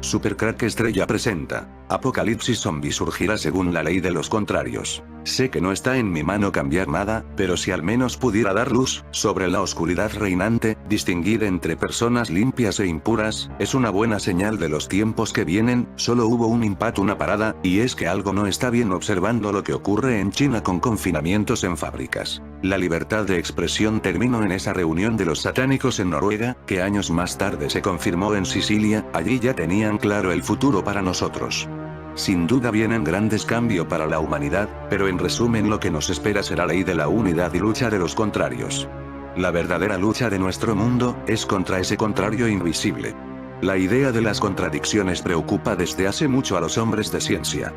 Supercrack Estrella presenta. Apocalipsis Zombie surgirá según la ley de los contrarios. Sé que no está en mi mano cambiar nada, pero si al menos pudiera dar luz sobre la oscuridad reinante, distinguir entre personas limpias e impuras, es una buena señal de los tiempos que vienen. Solo hubo un impacto, una parada, y es que algo no está bien observando lo que ocurre en China con confinamientos en fábricas. La libertad de expresión terminó en esa reunión de los satánicos en Noruega, que años más tarde se confirmó en Sicilia. Allí ya tenían claro el futuro para nosotros. Sin duda vienen grandes cambios para la humanidad, pero en resumen lo que nos espera será ley de la unidad y lucha de los contrarios. La verdadera lucha de nuestro mundo es contra ese contrario invisible. La idea de las contradicciones preocupa desde hace mucho a los hombres de ciencia.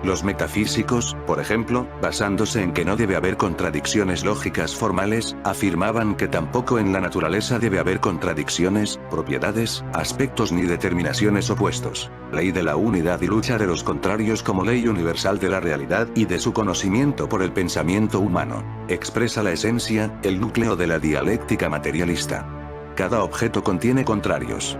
Los metafísicos, por ejemplo, basándose en que no debe haber contradicciones lógicas formales, afirmaban que tampoco en la naturaleza debe haber contradicciones, propiedades, aspectos ni determinaciones opuestos. Ley de la unidad y lucha de los contrarios como ley universal de la realidad y de su conocimiento por el pensamiento humano. Expresa la esencia, el núcleo de la dialéctica materialista. Cada objeto contiene contrarios.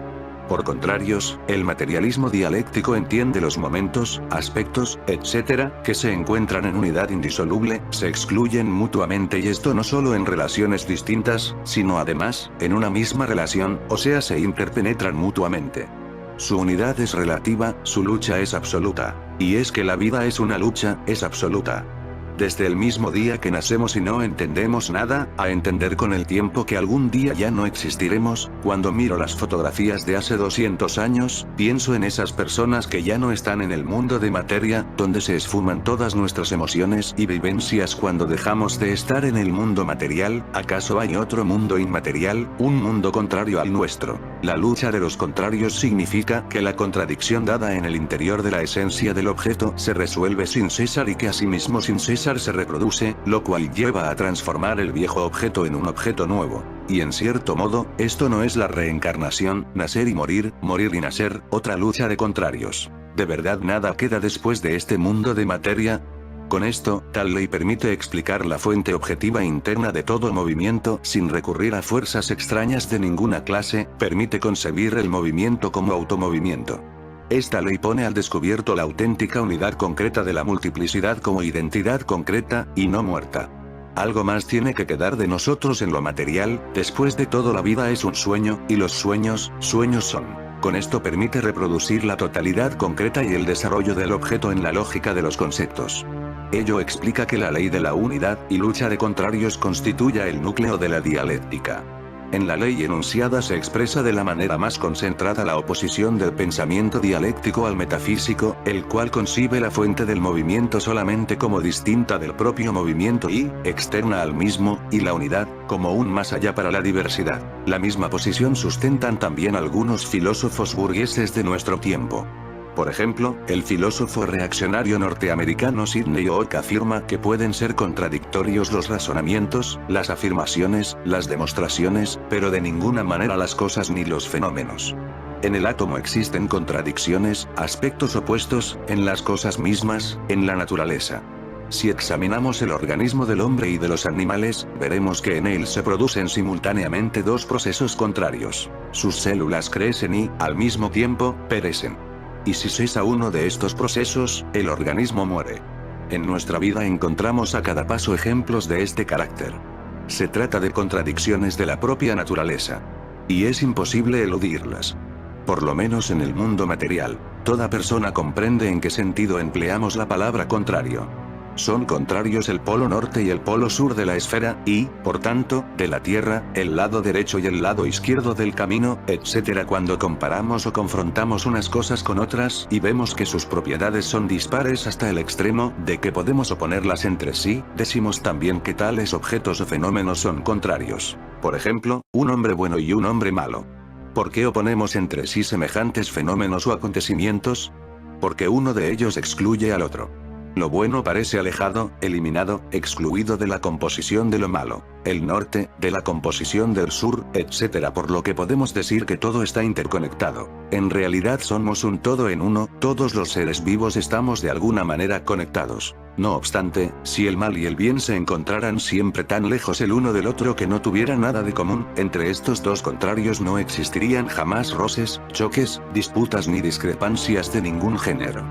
Por contrarios, el materialismo dialéctico entiende los momentos, aspectos, etc., que se encuentran en unidad indisoluble, se excluyen mutuamente, y esto no solo en relaciones distintas, sino además, en una misma relación, o sea, se interpenetran mutuamente. Su unidad es relativa, su lucha es absoluta. Y es que la vida es una lucha, es absoluta. Desde el mismo día que nacemos y no entendemos nada, a entender con el tiempo que algún día ya no existiremos. Cuando miro las fotografías de hace 200 años, pienso en esas personas que ya no están en el mundo de materia, donde se esfuman todas nuestras emociones y vivencias cuando dejamos de estar en el mundo material. ¿Acaso hay otro mundo inmaterial, un mundo contrario al nuestro? La lucha de los contrarios significa que la contradicción dada en el interior de la esencia del objeto se resuelve sin cesar y que asimismo sin cesar se reproduce, lo cual lleva a transformar el viejo objeto en un objeto nuevo. Y en cierto modo, esto no es la reencarnación, nacer y morir y nacer, otra lucha de contrarios. ¿De verdad nada queda después de este mundo de materia? Con esto, tal ley permite explicar la fuente objetiva interna de todo movimiento sin recurrir a fuerzas extrañas de ninguna clase, permite concebir el movimiento como automovimiento. Esta ley pone al descubierto la auténtica unidad concreta de la multiplicidad como identidad concreta, y no muerta. Algo más tiene que quedar de nosotros en lo material. Después de todo, la vida es un sueño, y los sueños son. Con esto permite reproducir la totalidad concreta y el desarrollo del objeto en la lógica de los conceptos. Ello explica que la ley de la unidad y lucha de contrarios constituya el núcleo de la dialéctica. En la ley enunciada se expresa de la manera más concentrada la oposición del pensamiento dialéctico al metafísico, el cual concibe la fuente del movimiento solamente como distinta del propio movimiento y, externa al mismo, y la unidad, como un más allá para la diversidad. La misma posición sustentan también algunos filósofos burgueses de nuestro tiempo. Por ejemplo, el filósofo reaccionario norteamericano Sidney Oak afirma que pueden ser contradictorios los razonamientos, las afirmaciones, las demostraciones, pero de ninguna manera las cosas ni los fenómenos. En el átomo existen contradicciones, aspectos opuestos, en las cosas mismas, en la naturaleza. Si examinamos el organismo del hombre y de los animales, veremos que en él se producen simultáneamente dos procesos contrarios. Sus células crecen y, al mismo tiempo, perecen. Y si cesa uno de estos procesos, el organismo muere. En nuestra vida encontramos a cada paso ejemplos de este carácter. Se trata de contradicciones de la propia naturaleza. Y es imposible eludirlas. Por lo menos en el mundo material, toda persona comprende en qué sentido empleamos la palabra contrario. Son contrarios el polo norte y el polo sur de la esfera, y, por tanto, de la Tierra, el lado derecho y el lado izquierdo del camino, etc. Cuando comparamos o confrontamos unas cosas con otras y vemos que sus propiedades son dispares hasta el extremo de que podemos oponerlas entre sí, decimos también que tales objetos o fenómenos son contrarios. Por ejemplo, un hombre bueno y un hombre malo. ¿Por qué oponemos entre sí semejantes fenómenos o acontecimientos? Porque uno de ellos excluye al otro. Lo bueno parece alejado, eliminado, excluido de la composición de lo malo, el norte, de la composición del sur, etc. Por lo que podemos decir que todo está interconectado. En realidad somos un todo en uno, todos los seres vivos estamos de alguna manera conectados. No obstante, si el mal y el bien se encontraran siempre tan lejos el uno del otro que no tuvieran nada de común, entre estos dos contrarios no existirían jamás roces, choques, disputas ni discrepancias de ningún género.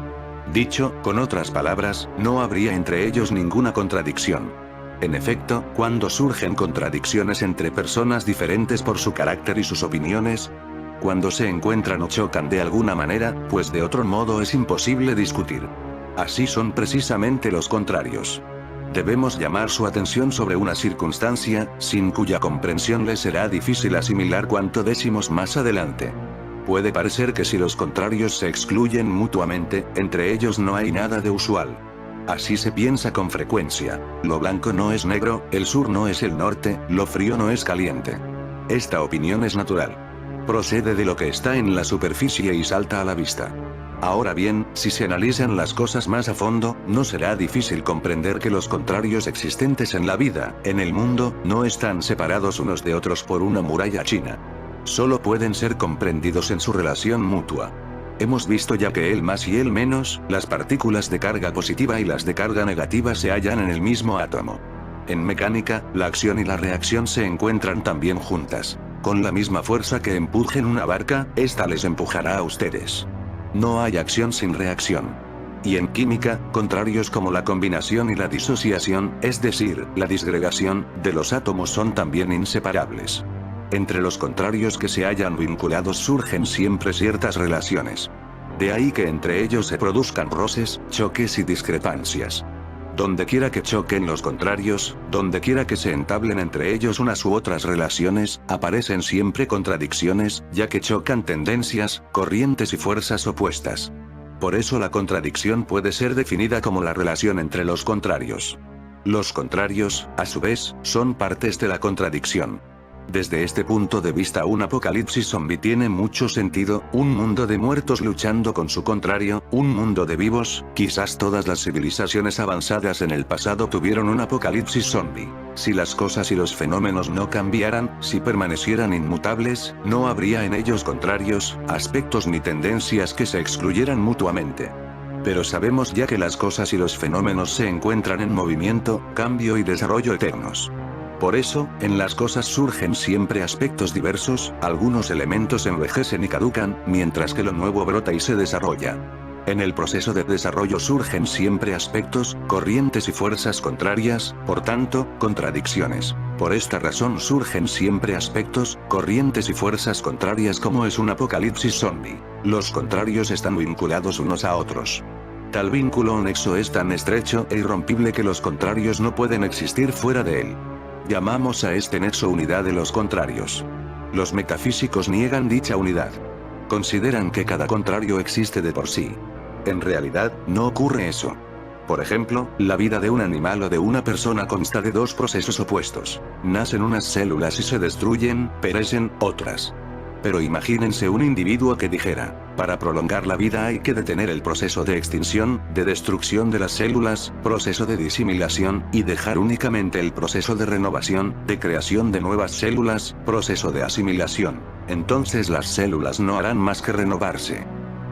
Dicho, con otras palabras, no habría entre ellos ninguna contradicción. En efecto, cuando surgen contradicciones entre personas diferentes por su carácter y sus opiniones, cuando se encuentran o chocan de alguna manera, pues de otro modo es imposible discutir. Así son precisamente los contrarios. Debemos llamar su atención sobre una circunstancia, sin cuya comprensión les será difícil asimilar cuanto decimos más adelante. Puede parecer que si los contrarios se excluyen mutuamente, entre ellos no hay nada de usual. Así se piensa con frecuencia. Lo blanco no es negro, el sur no es el norte, lo frío no es caliente. Esta opinión es natural. Procede de lo que está en la superficie y salta a la vista. Ahora bien, si se analizan las cosas más a fondo, no será difícil comprender que los contrarios existentes en la vida, en el mundo, no están separados unos de otros por una muralla china. Solo pueden ser comprendidos en su relación mutua. Hemos visto ya que el más y el menos, las partículas de carga positiva y las de carga negativa se hallan en el mismo átomo. En mecánica, la acción y la reacción se encuentran también juntas. Con la misma fuerza que empujen una barca, esta les empujará a ustedes. No hay acción sin reacción. Y en química, contrarios como la combinación y la disociación, es decir, la disgregación, de los átomos son también inseparables. Entre los contrarios que se hayan vinculados surgen siempre ciertas relaciones. De ahí que entre ellos se produzcan roces, choques y discrepancias. Donde quiera que choquen los contrarios, donde quiera que se entablen entre ellos unas u otras relaciones, aparecen siempre contradicciones, ya que chocan tendencias, corrientes y fuerzas opuestas. Por eso la contradicción puede ser definida como la relación entre los contrarios. Los contrarios, a su vez, son partes de la contradicción. Desde este punto de vista un apocalipsis zombie tiene mucho sentido, un mundo de muertos luchando con su contrario, un mundo de vivos. Quizás todas las civilizaciones avanzadas en el pasado tuvieron un apocalipsis zombie. Si las cosas y los fenómenos no cambiaran, si permanecieran inmutables, no habría en ellos contrarios, aspectos ni tendencias que se excluyeran mutuamente. Pero sabemos ya que las cosas y los fenómenos se encuentran en movimiento, cambio y desarrollo eternos. Por eso, en las cosas surgen siempre aspectos diversos, algunos elementos envejecen y caducan, mientras que lo nuevo brota y se desarrolla. En el proceso de desarrollo surgen siempre aspectos, corrientes y fuerzas contrarias, por tanto, contradicciones. Por esta razón surgen siempre aspectos, corrientes y fuerzas contrarias como es un apocalipsis zombie. Los contrarios están vinculados unos a otros. Tal vínculo o nexo es tan estrecho e irrompible que los contrarios no pueden existir fuera de él. Llamamos a este nexo unidad de los contrarios. Los metafísicos niegan dicha unidad. Consideran que cada contrario existe de por sí. En realidad, no ocurre eso. Por ejemplo, la vida de un animal o de una persona consta de dos procesos opuestos. Nacen unas células y se destruyen, perecen otras. Pero imagínense un individuo que dijera, para prolongar la vida hay que detener el proceso de extinción, de destrucción de las células, proceso de disimilación, y dejar únicamente el proceso de renovación, de creación de nuevas células, proceso de asimilación. Entonces las células no harán más que renovarse.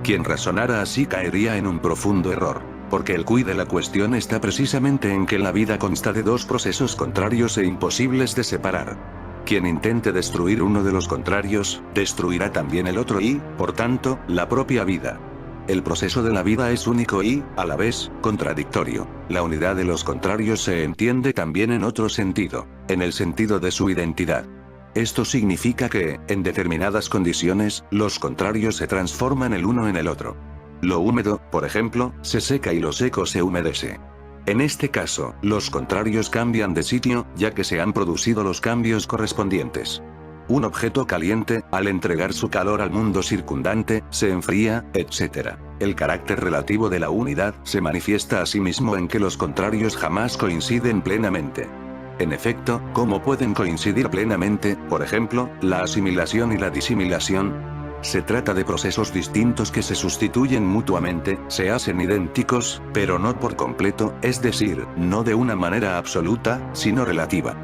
Quien razonara así caería en un profundo error, porque el quid de la cuestión está precisamente en que la vida consta de dos procesos contrarios e imposibles de separar. Quien intente destruir uno de los contrarios, destruirá también el otro y, por tanto, la propia vida. El proceso de la vida es único y, a la vez, contradictorio. La unidad de los contrarios se entiende también en otro sentido, en el sentido de su identidad. Esto significa que, en determinadas condiciones, los contrarios se transforman el uno en el otro. Lo húmedo, por ejemplo, se seca y lo seco se humedece. En este caso, los contrarios cambian de sitio, ya que se han producido los cambios correspondientes. Un objeto caliente, al entregar su calor al mundo circundante, se enfría, etc. El carácter relativo de la unidad se manifiesta asimismo en que los contrarios jamás coinciden plenamente. En efecto, ¿cómo pueden coincidir plenamente, por ejemplo, la asimilación y la disimilación? Se trata de procesos distintos que se sustituyen mutuamente, se hacen idénticos, pero no por completo, es decir, no de una manera absoluta, sino relativa.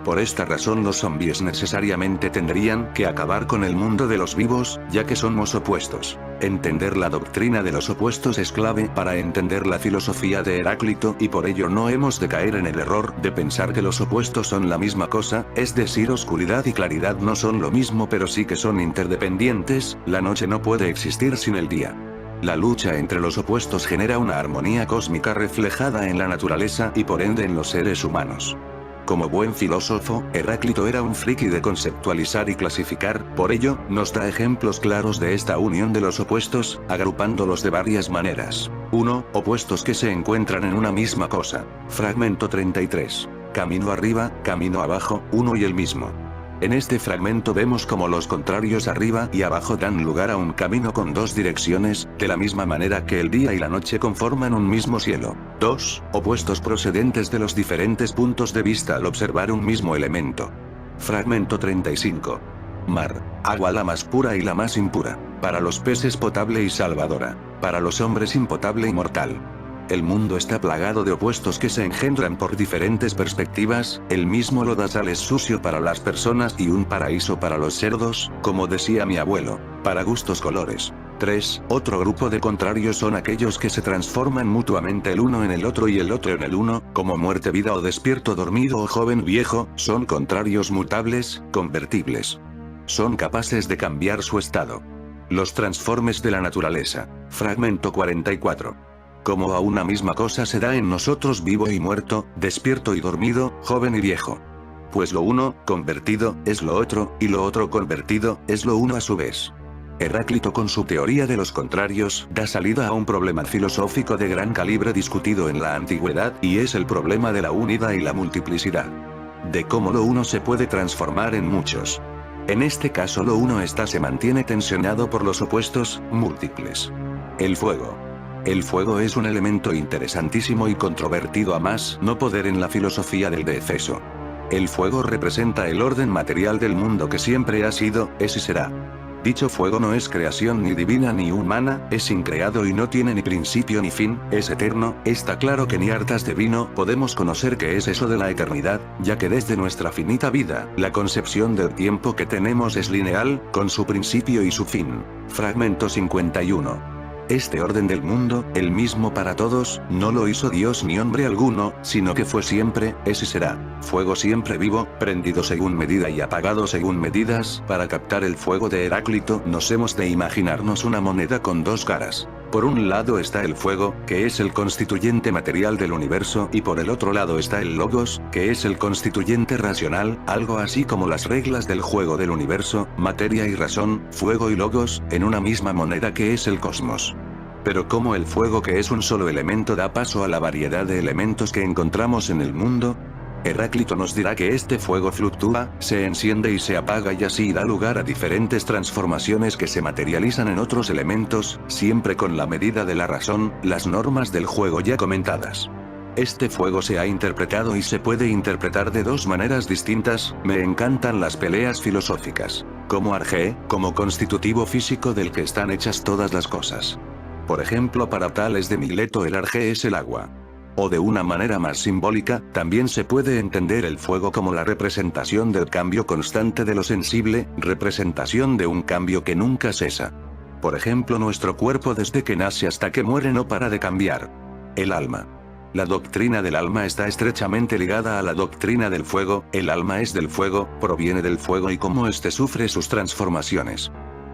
Por esta razón los zombies necesariamente tendrían que acabar con el mundo de los vivos, ya que somos opuestos. Entender la doctrina de los opuestos es clave para entender la filosofía de Heráclito y por ello no hemos de caer en el error de pensar que los opuestos son la misma cosa, es decir, oscuridad y claridad no son lo mismo pero sí que son interdependientes, la noche no puede existir sin el día. La lucha entre los opuestos genera una armonía cósmica reflejada en la naturaleza y por ende en los seres humanos. Como buen filósofo, Heráclito era un friki de conceptualizar y clasificar, por ello, nos da ejemplos claros de esta unión de los opuestos, agrupándolos de varias maneras. 1. Opuestos que se encuentran en una misma cosa. Fragmento 33. Camino arriba, camino abajo, uno y el mismo. En este fragmento vemos cómo los contrarios arriba y abajo dan lugar a un camino con dos direcciones, de la misma manera que el día y la noche conforman un mismo cielo. 2. Opuestos procedentes de los diferentes puntos de vista al observar un mismo elemento. Fragmento 35. Mar, agua la más pura y la más impura. Para los peces potable y salvadora. Para los hombres impotable y mortal. El mundo está plagado de opuestos que se engendran por diferentes perspectivas, el mismo lodazal es sucio para las personas y un paraíso para los cerdos, como decía mi abuelo, para gustos colores. 3. Otro grupo de contrarios son aquellos que se transforman mutuamente el uno en el otro y el otro en el uno, como muerte vida o despierto dormido o joven viejo, son contrarios mutables, convertibles. Son capaces de cambiar su estado. Los transformes de la naturaleza. Fragmento 44. Como a una misma cosa se da en nosotros vivo y muerto, despierto y dormido, joven y viejo. Pues lo uno, convertido, es lo otro, y lo otro convertido, es lo uno a su vez. Heráclito con su teoría de los contrarios, da salida a un problema filosófico de gran calibre discutido en la antigüedad, y es el problema de la unidad y la multiplicidad. De cómo lo uno se puede transformar en muchos. En este caso lo uno se mantiene tensionado por los opuestos, múltiples. El fuego. El fuego es un elemento interesantísimo y controvertido a más no poder en la filosofía del deceso. El fuego representa el orden material del mundo que siempre ha sido, es y será. Dicho fuego no es creación ni divina ni humana, es increado y no tiene ni principio ni fin, es eterno, está claro que ni hartas de vino podemos conocer qué es eso de la eternidad, ya que desde nuestra finita vida, la concepción del tiempo que tenemos es lineal, con su principio y su fin. Fragmento 51. Este orden del mundo, el mismo para todos, no lo hizo Dios ni hombre alguno, sino que fue siempre, es y será, fuego siempre vivo, prendido según medida y apagado según medidas. Para captar el fuego de Heráclito nos hemos de imaginarnos una moneda con dos caras. Por un lado está el fuego, que es el constituyente material del universo, y por el otro lado está el logos, que es el constituyente racional, algo así como las reglas del juego del universo, materia y razón, fuego y logos, en una misma moneda que es el cosmos. Pero como el fuego que es un solo elemento da paso a la variedad de elementos que encontramos en el mundo, Heráclito nos dirá que este fuego fluctúa, se enciende y se apaga y así da lugar a diferentes transformaciones que se materializan en otros elementos, siempre con la medida de la razón, las normas del juego ya comentadas. Este fuego se ha interpretado y se puede interpretar de dos maneras distintas. Me encantan las peleas filosóficas. Como arjé, como constitutivo físico del que están hechas todas las cosas. Por ejemplo, para Tales de Mileto el arjé es el agua. O de una manera más simbólica, también se puede entender el fuego como la representación del cambio constante de lo sensible, representación de un cambio que nunca cesa. Por ejemplo, nuestro cuerpo desde que nace hasta que muere no para de cambiar. El alma. La doctrina del alma está estrechamente ligada a la doctrina del fuego, el alma es del fuego, proviene del fuego y cómo éste sufre sus transformaciones.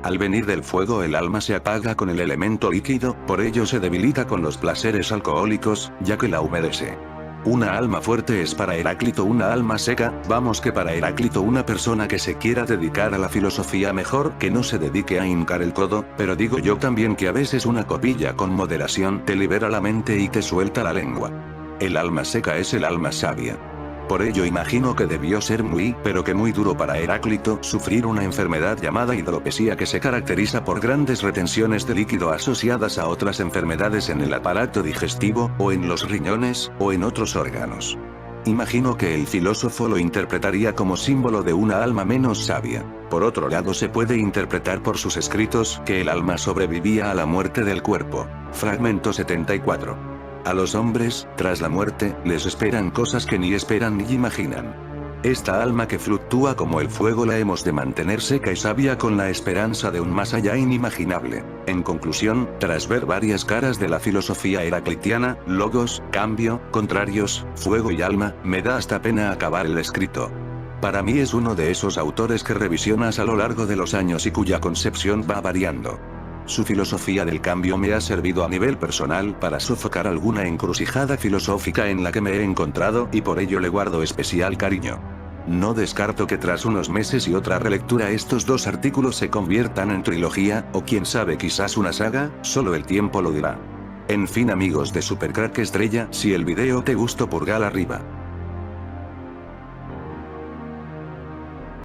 Al venir del fuego el alma se apaga con el elemento líquido, por ello se debilita con los placeres alcohólicos, ya que la humedece. Una alma fuerte es para Heráclito una alma seca, vamos que para Heráclito una persona que se quiera dedicar a la filosofía mejor que no se dedique a hincar el codo, pero digo yo también que a veces una copilla con moderación te libera la mente y te suelta la lengua. El alma seca es el alma sabia. Por ello imagino que debió ser pero que muy duro para Heráclito sufrir una enfermedad llamada hidropesía que se caracteriza por grandes retenciones de líquido asociadas a otras enfermedades en el aparato digestivo, o en los riñones, o en otros órganos. Imagino que el filósofo lo interpretaría como símbolo de una alma menos sabia. Por otro lado, se puede interpretar por sus escritos que el alma sobrevivía a la muerte del cuerpo. Fragmento 74. A los hombres, tras la muerte, les esperan cosas que ni esperan ni imaginan. Esta alma que fluctúa como el fuego la hemos de mantener seca y sabia con la esperanza de un más allá inimaginable. En conclusión, tras ver varias caras de la filosofía heraclitiana, logos, cambio, contrarios, fuego y alma, me da hasta pena acabar el escrito. Para mí es uno de esos autores que revisionas a lo largo de los años y cuya concepción va variando. Su filosofía del cambio me ha servido a nivel personal para sofocar alguna encrucijada filosófica en la que me he encontrado y por ello le guardo especial cariño. No descarto que tras unos meses y otra relectura estos dos artículos se conviertan en trilogía, o quién sabe, quizás una saga, solo el tiempo lo dirá. En fin, amigos de Supercrack Estrella, si el video te gustó, pulgar arriba.